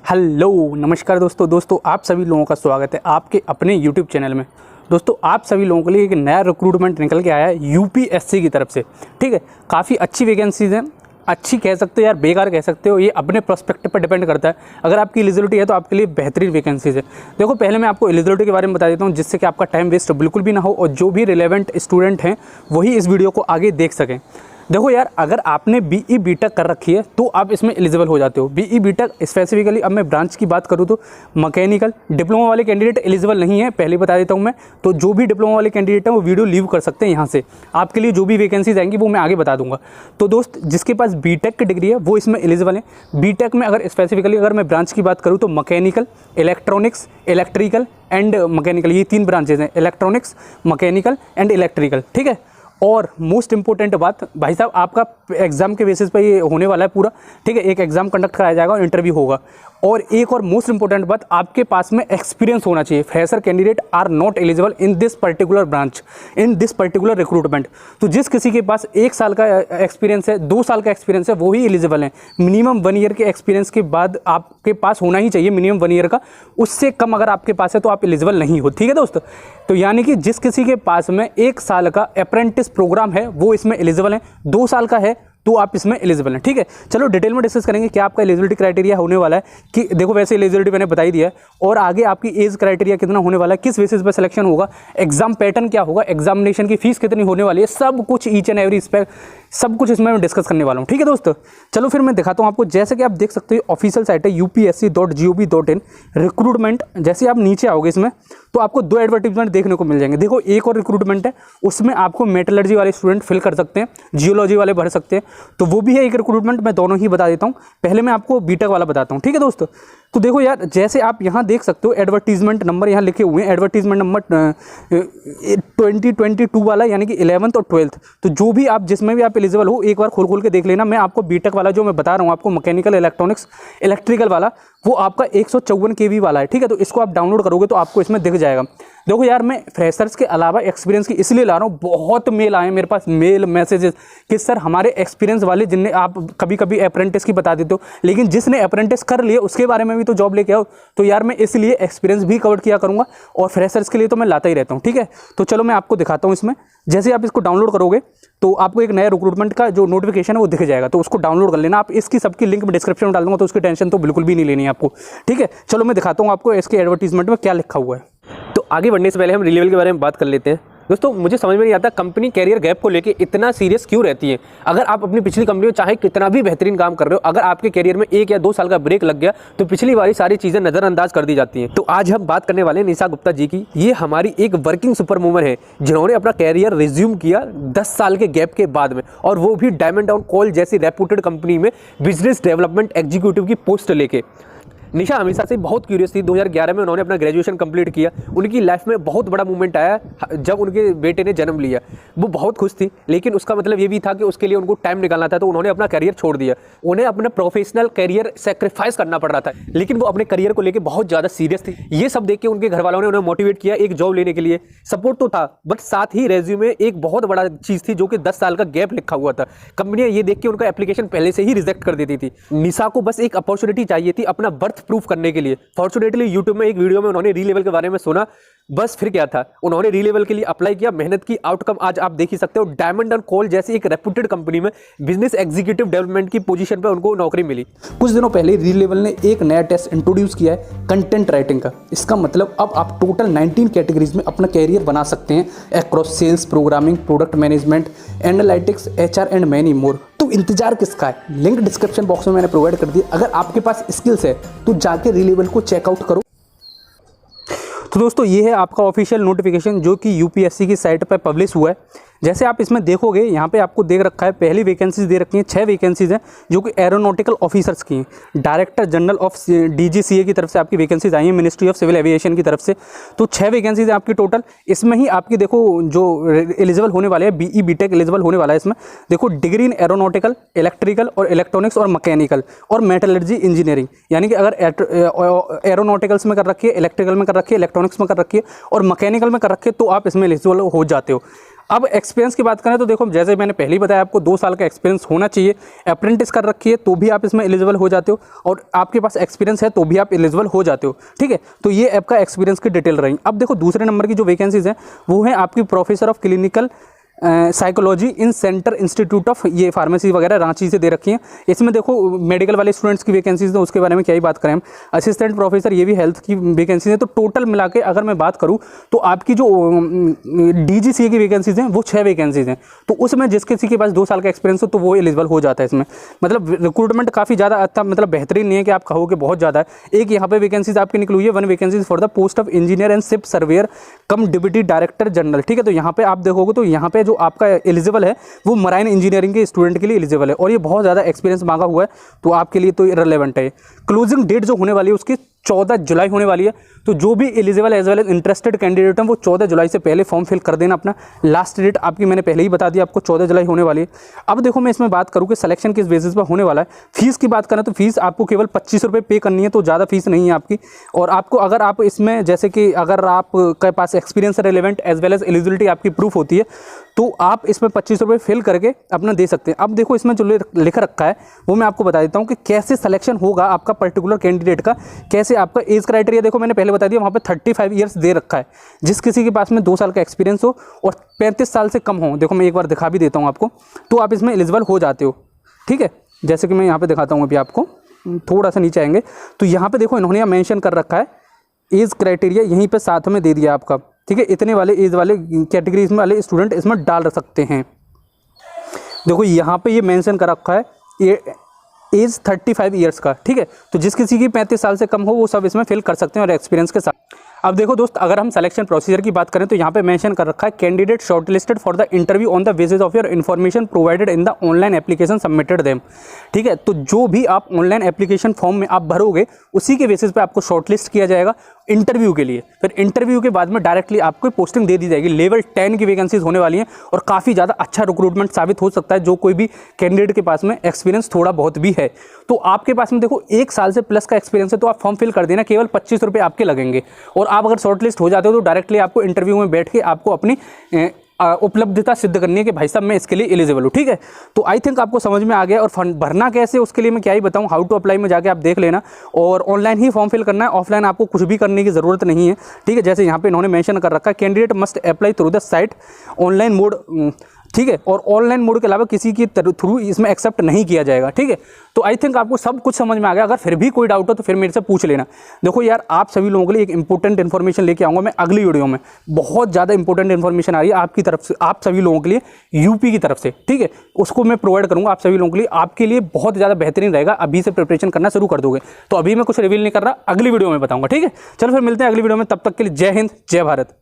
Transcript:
Hello नमस्कार दोस्तों आप सभी लोगों का स्वागत है आपके अपने यूट्यूब चैनल में। दोस्तों आप सभी लोगों के लिए एक नया रिक्रूटमेंट निकल के आया है यूपीएससी की तरफ से। ठीक है, काफ़ी अच्छी वैकेंसीज़ हैं। अच्छी कह सकते हो यार, बेकार कह सकते हो, ये अपने प्रोस्पेक्टिव पर डिपेंड करता है। अगर आपकी एलिजिबिलिटी है तो आपके लिए बेहतरीन वैकेंसीज़ है। देखो पहले मैं आपको एलिजिबिलिटी के बारे में बता देता हूँ, जिससे कि आपका टाइम वेस्ट बिल्कुल भी ना हो और जो भी रिलेवेंट स्टूडेंट हैं वही इस वीडियो को आगे देख सकें। देखो यार, अगर आपने बीई बीटेक कर रखी है तो आप इसमें एलिजिबल हो जाते हो। बीई बीटेक स्पेसिफिकली, अब मैं ब्रांच की बात करूँ तो मैकेनिकल डिप्लोमा वाले कैंडिडेट एलिजिबल नहीं है, पहले बता देता हूँ मैं। तो जो भी डिप्लोमा वाले कैंडिडेट हैं वो वीडियो लीव कर सकते हैं यहाँ से। आपके लिए जो भी वैकेंसीज आएंगी वो मैं आगे बता दूंगा। तो दोस्त, जिसके पास बीटेक की डिग्री है वो इसमें एलिजिबल है। बीटेक में अगर स्पेसिफिकली अगर मैं ब्रांच की बात करूँ तो mechanical, electronics, electrical and mechanical, ये 3 ब्रांचेज हैं, इलेक्ट्रॉनिक्स, मैकेनिकल एंड इलेक्ट्रिकल। ठीक है, और मोस्ट इंपॉर्टेंट बात भाई साहब, आपका एग्जाम के बेसिस पे ये होने वाला है पूरा। ठीक है, एक एग्जाम कंडक्ट कराया जाएगा और इंटरव्यू होगा। और एक और मोस्ट इंपॉर्टेंट बात, आपके पास में एक्सपीरियंस होना चाहिए। Fresher candidate are not eligible in this particular branch, in this particular recruitment. तो जिस किसी के पास 1 साल का एक्सपीरियंस है, 2 साल का एक्सपीरियंस है, वो ही एलिजिबल है। मिनिमम 1 ईयर के एक्सपीरियंस के बाद आपके पास होना ही चाहिए, मिनिमम 1 ईयर का। उससे कम अगर आपके पास है तो आप एलिजिबल नहीं हो। ठीक है दोस्त, तो यानी कि जिस किसी के पास में 1 साल का अप्रेंटिस प्रोग्राम है वो इसमें एलिजिबल है, 2 साल का है तो आप इसमें एलिजिबल हैं। ठीक है, चलो डिटेल में डिस्कस करेंगे क्या आपका एलिजिबिलिटी क्राइटेरिया होने वाला है। कि देखो वैसे एलिजिबिलिटी मैंने बता ही दिया है, और आगे आपकी एज क्राइटेरिया कितना होने वाला है, किस बेसिस पर सिलेक्शन होगा, एग्जाम पैटर्न क्या होगा, एग्जामिनेशन की फीस कितनी होने वाली है, सब कुछ ईच एंड एवरी सब कुछ इसमें मैं डिस्कस करने वाला हूँ। ठीक है दोस्तों, चलो फिर मैं दिखाता हूँ आपको। जैसे कि आप देख सकते हो ऑफिशियल साइट है upsc.gov.in रिक्रूटमेंट। जैसे आप नीचे आओगे इसमें तो आपको 2 एडवर्टीजमेंट देखने को मिल जाएंगे। देखो एक और रिक्रूटमेंट है, उसमें आपको मेटलर्जी वाले स्टूडेंट फिल कर सकते हैं, जियोलॉजी वाले भर सकते हैं, तो वो भी है एक रिक्रूटमेंट। मैं दोनों ही बता देता हूँ, पहले मैं आपको बीटेक वाला बताता हूँ। ठीक है दोस्तों, तो देखो यार, जैसे आप यहाँ देख सकते हो एडवर्टीजमेंट नंबर यहाँ लिखे हुए हैं, एडवर्टीजमेंट नंबर 2022 वाला, यानी कि 11th और 12th। तो जो भी आप जिसमें भी आप एलिजिबल हो एक बार खोल के देख लेना। मैं आपको बीटेक वाला जो मैं बता रहा हूँ आपको, मैकेनिकल, इलेक्ट्रॉनिक्स, इलेक्ट्रिकल वाला, वो आपका 154 KB वाला है। ठीक है, तो इसको आप डाउनलोड करोगे तो आपको इसमें दिख जाएगा। देखो यार, मैं फ्रेशर्स के अलावा एक्सपीरियंस की इसलिए ला रहा हूँ, बहुत मेल आए मेरे पास, मेल मैसेजेस कि सर हमारे एक्सपीरियंस वाले, जिनने आप कभी कभी अप्रेंटिस की बता देते हो, लेकिन जिसने अप्रेंटिस कर लिए उसके बारे में भी तो जॉब लेके आओ। तो यार मैं इसलिए एक्सपीरियंस भी कवर किया करूँगा, और फ्रेशर्स के लिए तो मैं लाता ही रहता हूँ। ठीक है, तो चलो मैं आपको दिखाता हूँ। इसमें जैसे आप इसको डाउनलोड करोगे तो आपको एक नया रिक्रूटमेंट का जो नोटिफिकेशन है वो दिख जाएगा, तो उसको डाउनलोड कर लेना। आप इसकी सबकी लिंक में डिस्क्रिप्शन में डाल दूंगा, तो उसकी टेंशन तो बिल्कुल भी नहीं लेनी है आपको। ठीक है, चलो मैं दिखाता हूँ आपको इसके एडवर्टीजमेंट में क्या लिखा हुआ है। तो आगे बढ़ने से पहले हम रिलेवल के बारे में बात कर लेते हैं। दोस्तों मुझे समझ में नहीं आता कंपनी कैरियर गैप को लेके इतना सीरियस क्यों रहती है। अगर आप अपनी पिछली कंपनी में चाहे कितना भी बेहतरीन काम कर रहे हो, अगर आपके कैरियर में 1 या 2 साल का ब्रेक लग गया तो पिछली वाली सारी चीज़ें नज़रअंदाज कर दी जाती हैं। तो आज हम बात करने वाले हैं निशा गुप्ता जी की। ये हमारी एक वर्किंग सुपर वूमन है जिन्होंने अपना कैरियर रिज्यूम किया 10 साल के गैप के बाद में, और वो भी डायमंड ऑन कॉल जैसी रेप्यूटेड कंपनी में बिजनेस डेवलपमेंट एग्जीक्यूटिव की पोस्ट लेके। निशा हमेशा से बहुत क्यूरियस थी। 2011 में उन्होंने अपना ग्रेजुएशन कंप्लीट किया। उनकी लाइफ में बहुत बड़ा मूवमेंट आया जब उनके बेटे ने जन्म लिया। वो बहुत खुश थी, लेकिन उसका मतलब ये भी था कि उसके लिए उनको टाइम निकालना था, तो उन्होंने अपना करियर छोड़ दिया। उन्हें अपना प्रोफेशनल करियर सेक्रीफाइस करना पड़ रहा था, लेकिन वो अपने करियर को लेकर बहुत ज़्यादा सीरियस थी। ये सब देख के उनके घर वालों ने उन्हें मोटिवेट किया एक जॉब लेने के लिए। सपोर्ट तो था, बट साथ ही रेज्यूमे में एक बहुत बड़ा चीज़ थी जो कि 10 साल का गैप लिखा हुआ था। कंपनियां ये देख के उनका एप्लीकेशन पहले से ही रिजेक्ट कर देती थी। निशा को बस एक अपॉर्चुनिटी चाहिए थी अपना बर्थ प्रूफ करने के लिए। फॉर्चुनेटली यूट्यूब में एक वीडियो में उन्होंने री लेवल के बारे में सुना, बस फिर क्या था, उन्होंने री लेवल के लिए अप्लाई किया, मेहनत की, आउटकम आज आप देख ही सकते हो। डायमंड एंड कॉल जैसी एक रेप्यूटेड कंपनी में बिजनेस एग्जीक्यूटिव डेवलपमेंट की पोजीशन पर उनको नौकरी मिली। कुछ दिनों पहले री लेवल ने एक नया टेस्ट इंट्रोड्यूस किया है, कंटेंट राइटिंग का। इसका मतलब अब आप टोटल 19 कैटेगरीज में अपना कैरियर बना सकते हैं, across sales, programming, product management, analytics, HR and many more. तो इंतजार किसका है? लिंक डिस्क्रिप्शन बॉक्स में मैंने प्रोवाइड कर दी। अगर आपके पास स्किल्स है तो जाके री लेवल को चेकआउट करो। तो दोस्तों ये है आपका ऑफिशियल नोटिफिकेशन जो कि यूपीएससी की साइट पर पब्लिश हुआ है। जैसे आप इसमें देखोगे, यहाँ पे आपको देख रखा है, पहली वैकेंसीज दे रखी हैं, 6 वैकेंसीज हैं जो कि एरोनॉटिकल ऑफिसर्स की हैं। डायरेक्टर जनरल ऑफ DGCA की तरफ से आपकी वैकेंसीज आई हैं, मिनिस्ट्री ऑफ सिविल एविएशन की तरफ से। तो 6 वैकेंसीज हैं आपकी टोटल। इसमें ही आपकी देखो जो एलिजिबल होने वाले हैं, बीई बीटेक एलिजिबल होने वाला है इसमें। देखो डिग्री इन एरोनॉटिकल, इलेक्ट्रिकल और इलेक्ट्रॉनिक्स और मैकेनिकल और मेटलर्जी इंजीनियरिंग, यानी कि अगर एरोनॉटिकल्स में कर रखी है, इलेक्ट्रिकल में कर रखी है, इलेक्ट्रॉनिक्स में कर रखी है और मैकेनिकल में कर रखी है तो आप इसमें एलिजिबल हो जाते हो। अब एक्सपीरियंस की बात करें तो देखो, जैसे मैंने पहले ही बताया आपको 2 साल का एक्सपीरियंस होना चाहिए। अप्रेंटिस कर रखी है तो भी आप इसमें एलिजिबल हो जाते हो, और आपके पास एक्सपीरियंस है तो भी आप एलिजिबल हो जाते हो, ठीक है। तो ये आपका एक्सपीरियंस की डिटेल रही। अब देखो दूसरे नंबर की जो वैकेंसीज हैं वो है आपकी professor of clinical psychology in centre institute of ये फार्मेसी वगैरह रांची से दे रखी हैं। इसमें देखो मेडिकल वाले स्टूडेंट्स की वैकेंसीज है, उसके बारे में क्या ही बात करें हम। असिस्टेंट प्रोफेसर ये भी हेल्थ की वैकेंसीज है। तो टोटल मिला के अगर मैं बात करूँ तो आपकी जो DGCA की वैकेंसीज हैं वो 6 वैकेंसीज हैं। तो उसमें जिस किसी के पास 2 साल का एक्सपीरियंस हो तो वो एलिजिबल हो जाता है इसमें। मतलब रिक्रूटमेंट काफ़ी ज़्यादा अच्छा, मतलब बेहतरीन नहीं है कि आप कहोगे बहुत ज़्यादा है। एक यहाँ पे वैकेंसीज आपकी निकली हुई है, 1 vacancies for the post of engineer and ship surveyor come deputy director general, ठीक है। तो यहाँ पे आप देखोगे तो यहाँ पे जो आपका एलिजिबल है वो मराइन इंजीनियरिंग के स्टूडेंट के लिए एलिजिबल है, और ये बहुत ज़्यादा एक्सपीरियंस मांगा हुआ है, तो आपके लिए तो रिलेवेंट है। क्लोजिंग डेट जो होने वाली है उसकी 14 जुलाई होने वाली है। तो जो भी eligible as well as interested candidate हैं वो 14 जुलाई से पहले फॉर्म फिल कर देना अपना। लास्ट डेट आपकी मैंने पहले ही बता दिया आपको, 14 जुलाई होने वाली है। अब देखो मैं इसमें बात करूँ कि सिलेक्शन किस बेसिस पर होने वाला है। फीस की बात करें तो फीस आपको केवल 25 रुपये पे करनी है, तो ज़्यादा फीस नहीं है आपकी। और आपको अगर आप इसमें जैसे कि अगर आपके पास experience relevant as well as eligibility आपकी प्रूफ होती है तो आप इसमें 25 रुपये फिल करके अपना दे सकते हैं। अब देखो इसमें जो लिख रखा है वो मैं आपको बता देता हूँ कि कैसे सिलेक्शन होगा आपका पर्टिकुलर कैंडिडेट का, कैसे आपका एज क्राइटेरिया देखो मैंने पहले बता दिया, वहाँ पे 35 ईयर्स दे रखा है। जिस किसी के पास में 2 साल का एक्सपीरियंस हो और 35 साल से कम हो, देखो मैं एक बार दिखा भी देता हूँ आपको, तो आप इसमें एलिजिबल हो जाते हो, ठीक है। जैसे कि मैं यहाँ पे दिखाता हूँ अभी आपको, थोड़ा सा नीचे आएंगे तो यहाँ पे देखो इन्होंने मेंशन कर रखा है एज क्राइटेरिया, यहीं पे साथ में दे दिया आपका, ठीक है। इतने वाले एज वाले कैटेगरीज में वाले स्टूडेंट इसमें डाल सकते हैं। देखो यहाँ पे ये मेंशन कर रखा है ये एज 35 ईयर्स का, ठीक है। तो जिस किसी की 35 साल से कम हो वो सब इसमें फिल कर सकते हैं और एक्सपीरियंस के साथ। अब देखो दोस्त, अगर हम सिलेक्शन प्रोसीजर की बात करें तो यहाँ पे मेंशन कर रखा है candidate shortlisted for the interview on the basis of your information provided in the online application submitted them, ठीक है। तो जो भी आप ऑनलाइन एप्लीकेशन फॉर्म में आप भरोगे उसी के बेसिस पे आपको शॉर्टलिस्ट किया जाएगा इंटरव्यू के लिए। फिर इंटरव्यू के बाद में डायरेक्टली आपको पोस्टिंग दे दी जाएगी। लेवल 10 की वैकेंसीज होने वाली हैं और काफ़ी ज़्यादा अच्छा रिक्रूटमेंट साबित हो सकता है जो कोई भी कैंडिडेट के पास में एक्सपीरियंस थोड़ा बहुत भी है। तो आपके पास में देखो 1 साल से प्लस का एक्सपीरियंस है तो आप फॉर्म फिल कर देना, केवल 25 रुपये आपके लगेंगे। और आप अगर शॉर्टलिस्ट हो जाते हो तो डायरेक्टली आपको इंटरव्यू में बैठ के आपको अपनी उपलब्धता सिद्ध करनी है कि भाई साहब मैं इसके लिए एलिजिबल हूँ, ठीक है। तो आई थिंक आपको समझ में आ गया। और फंड भरना कैसे उसके लिए मैं क्या ही बताऊँ, हाउ टू अप्लाई में जाके आप देख लेना। और ऑनलाइन ही फॉर्म फिल करना है, ऑफलाइन आपको कुछ भी करने की ज़रूरत नहीं है, ठीक है। जैसे यहाँ पे इन्होंने मेंशन कर रखा है candidate must apply through the site online mode, ठीक है। और ऑनलाइन मोड के अलावा किसी की थ्रू इसमें एक्सेप्ट नहीं किया जाएगा, ठीक है। तो आई थिंक आपको सब कुछ समझ में आ गया। अगर फिर भी कोई डाउट हो तो फिर मेरे से पूछ लेना। देखो यार, आप सभी लोगों के लिए एक इंपॉर्टेंट इन्फॉर्मेशन लेके आऊँगा मैं अगली वीडियो में। बहुत ज़्यादा इंपॉर्टेंट इन्फॉर्मेशन आ रही है आपकी तरफ से, आप सभी लोगों के लिए, यूपी की तरफ से, ठीक है। उसको मैं प्रोवाइड करूँगा आप सभी लोगों के लिए। आपके लिए बहुत ज़्यादा बेहतरीन रहेगा, अभी से प्रिपरेशन करना शुरू कर दोगे। तो अभी मैं कुछ रिवील नहीं कर रहा, अगली वीडियो में बताऊँगा, ठीक है। चलो फिर मिलते हैं अगली वीडियो में, तब तक के लिए जय हिंद, जय भारत।